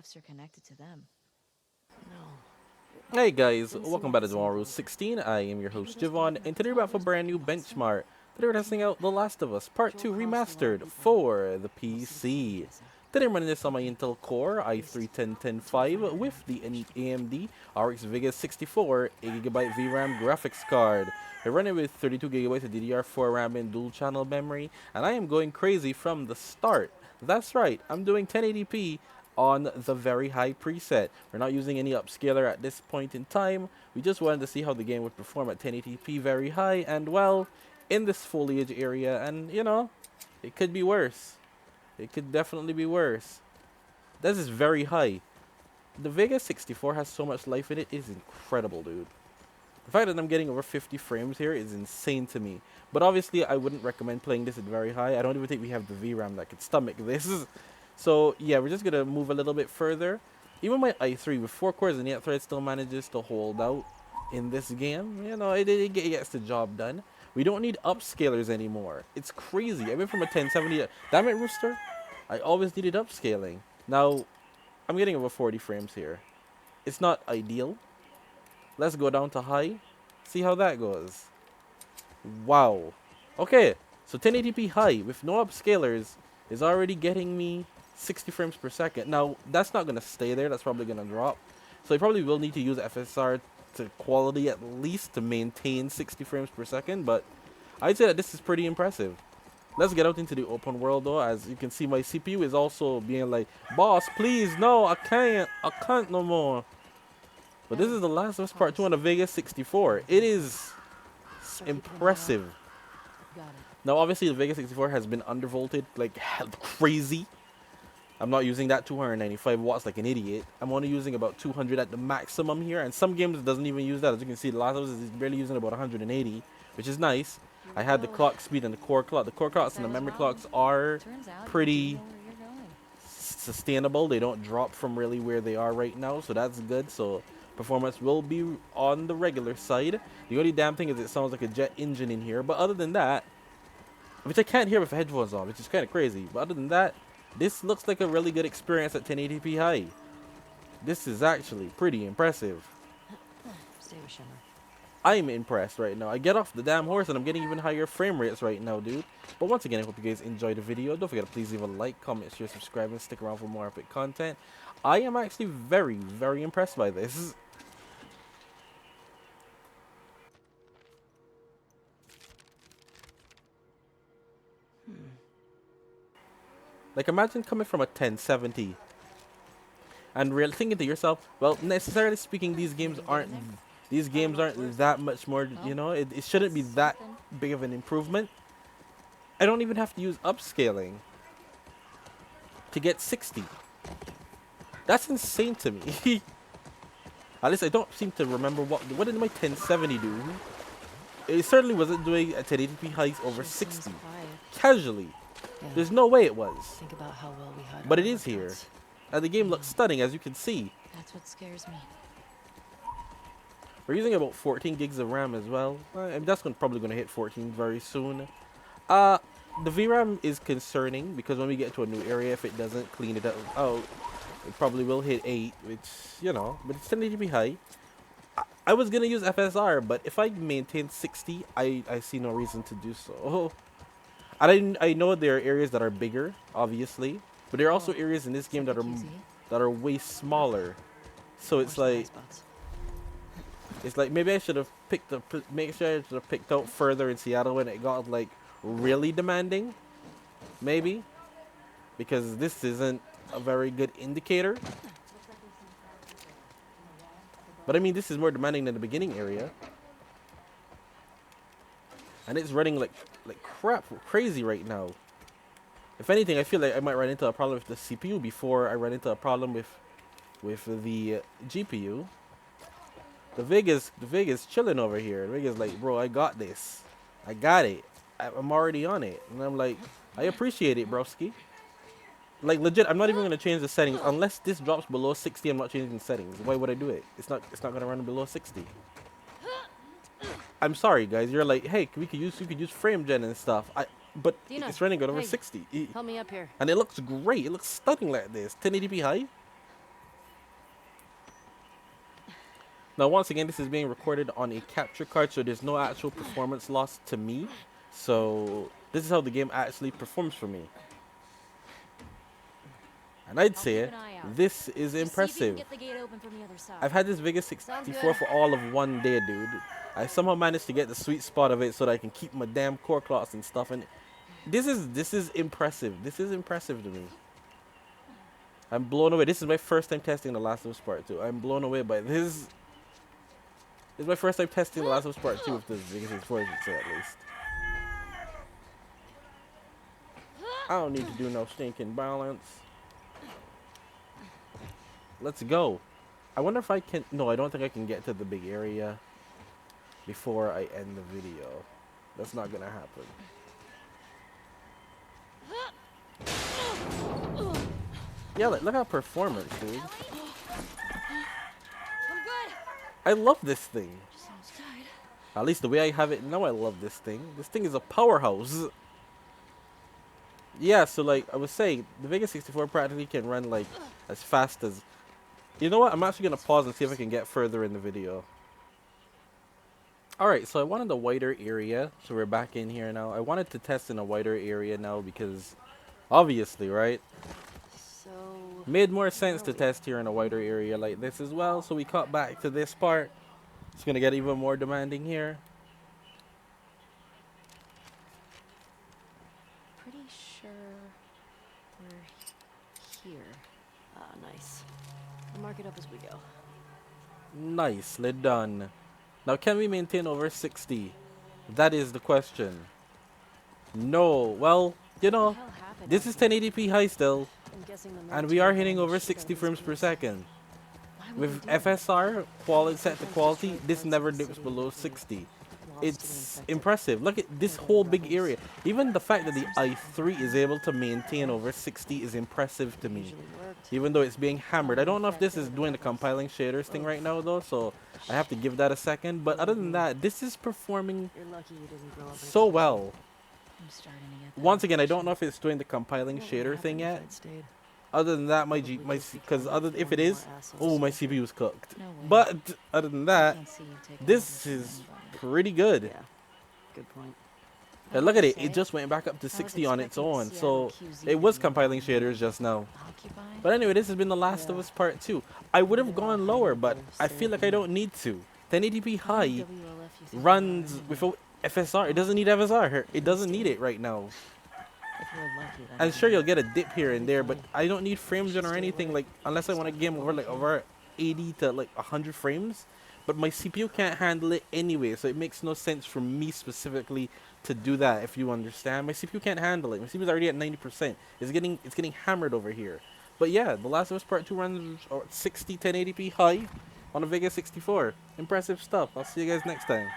graphs are connected to them. No. Hey guys, welcome back to Tomorrow 16. I am your host Javon, and today we're back for a brand new benchmark. Today we're testing out The Last of Us Part 2 Remastered for the PC. Today I'm running this on my Intel Core i3-10105 with the AMD RX Vega 64 8GB VRAM graphics card. We're running with 32GB of DDR4 RAM and dual channel memory, and I am going crazy from the start. That's right, I'm doing 1080p on the very high preset. We're not using any upscaler at this point in time. We just wanted to see how the game would perform at 1080p very high, and well, in this foliage area, and you know, it could be worse. It could definitely be worse. This is very high. The Vega 64 has so much life in it, it is incredible, dude. The fact that I'm getting over 50 frames here is insane to me. But obviously, I wouldn't recommend playing this at very high. I don't even think we have the VRAM that could stomach this. So yeah, we're just gonna move a little bit further. Even my i3 with 4 cores and 8 threads still manages to hold out in this game. You know, it gets the job done. We don't need upscalers anymore. It's crazy. I went from a 1070. Damn it, Rooster! I always needed upscaling. Now, I'm getting over 40 frames here. It's not ideal. Let's go down to high. See how that goes. Wow. Okay, so 1080p high with no upscalers is already getting me 60 frames per second. Now, that's not going to stay there. That's probably going to drop. So I probably will need to use FSR to quality at least to maintain 60 frames per second. But I'd say that this is pretty impressive. Let's get out into the open world though. As you can see, my CPU is also being like, boss, please, no, I can't no more. But this is The Last of Us Part 2 on the Vega 64. It is impressive. Now, obviously, the Vega 64 has been undervolted like crazy. I'm not using that 295 watts like an idiot. I'm only using about 200 at the maximum here. And some games it doesn't even use that. As you can see, The Last of Us is barely using about 180, which is nice. I had the clock speed and the core clock. The core clocks and the memory clocks are pretty sustainable. They don't drop from really where they are right now, so that's good. So performance will be on the regular side. The only damn thing is it sounds like a jet engine in here. But other than that, which I can't hear with headphones on, which is kind of crazy. But other than that, this looks like a really good experience at 1080p high. This is actually pretty impressive. I'm impressed right now. I get off the damn horse and I'm getting even higher frame rates right now, dude. But once again, I hope you guys enjoyed the video. Don't forget to please leave a like, comment, share, subscribe, and stick around for more epic content. I am actually very, very impressed by this. Like, imagine coming from a 1070 and really thinking to yourself, well, necessarily speaking, these games aren't that much more, you know, it shouldn't be that big of an improvement. I don't even have to use upscaling to get 60. That's insane to me. At least I don't seem to remember what did my 1070 do. It certainly wasn't doing a 1080p heights over 60 casually. There's no way it was. Think about how well we hide But our it is here. workouts. And the game looks stunning, as you can see. That's what scares me. We're using about 14 gigs of RAM as well. And that's probably going to hit 14 very soon. The VRAM is concerning because when we get to a new area, if it doesn't clean it out, it probably will hit 8, which, you know, but it's 1080p high. I was going to use FSR, but if I maintain 60, I see no reason to do so. I know there are areas that are bigger, obviously, but there are also areas in this game that are way smaller. So it's like maybe I should have picked out further in Seattle when it got like really demanding, maybe, because this isn't a very good indicator. But I mean, this is more demanding than the beginning area. And it's running like crap, crazy right now. If anything, I feel like I might run into a problem with the CPU before I run into a problem with the GPU. The Vega's chilling over here. The Vega's like, bro, I got this. I got it. I'm already on it. And I'm like, I appreciate it, broski. Like, legit, I'm not even gonna change the settings unless this drops below 60. I'm not changing the settings. Why would I do it? It's not gonna run below 60. I'm sorry, guys. You're like, hey, we could use frame gen and stuff. But Dina, it's running at over hey, 60. Help me up here. And it looks great. It looks stunning like this. 1080p high. Now, once again, this is being recorded on a capture card, so there's no actual performance loss to me. So this is how the game actually performs for me. And I'd say this is impressive. I've had this Vega 64 for all of one day, dude. I somehow managed to get the sweet spot of it so that I can keep my damn core clocks and stuff. And this is impressive. This is impressive to me. I'm blown away. This is my first time testing The Last of Us Part 2. I'm blown away by this. This is my first time testing The Last of Us Part 2 with this Vega 64, I should say, at least. I don't need to do no stinking balance. Let's go. I wonder if I can... No, I don't think I can get to the big area before I end the video. That's not gonna happen. Yeah, look at performance, dude. I love this thing. At least the way I have it now, I love this thing. This thing is a powerhouse. Yeah, so like I was saying, the Vega 64 practically can run like as fast as... You know what? I'm actually going to pause and see if I can get further in the video. Alright, so I wanted a wider area. So we're back in here now. I wanted to test in a wider area now because obviously, right? So Made more sense to test here in a wider area like this as well. So we cut back to this part. It's going to get even more demanding here. pretty sure we're here. Ah, nice. We'll mark it up as we go. Nicely done. Now, can we maintain over 60? That is the question. No. Well, you know, this is 1080p high still. And we are hitting over 60 frames per second. With FSR quality set to quality, this never dips below 60. It's impressive. Look at this whole big area. Even the fact that the i3 is able to maintain over 60 is impressive to me. Even though it's being hammered. I don't know if this is doing the compiling shaders thing right now though, so I have to give that a second. But other than that, this is performing so well. Once again, I don't know if it's doing the compiling shader thing yet. Other than that, if it is, oh, my CPU is cooked. But other than that, this is pretty good. Yeah, good point. And look at it, it just went back up to 60 on its own. So it was compiling shaders just now. But anyway, this has been The Last of Us Part 2. I would have gone lower, but I feel like I don't need to. 1080p high runs without FSR. It doesn't need FSR. It doesn't need it right now. And sure, you'll get a dip here and there, but I don't need frame gen or anything, like, unless I want to game over 80 to like 100 frames. But my CPU can't handle it anyway, so it makes no sense for me specifically to do that, if you understand. My CPU can't handle it. My CPU is already at 90%. It's getting hammered over here. But yeah, The Last of Us Part 2 runs 60 1080p high on a Vega 64. Impressive stuff. I'll see you guys next time.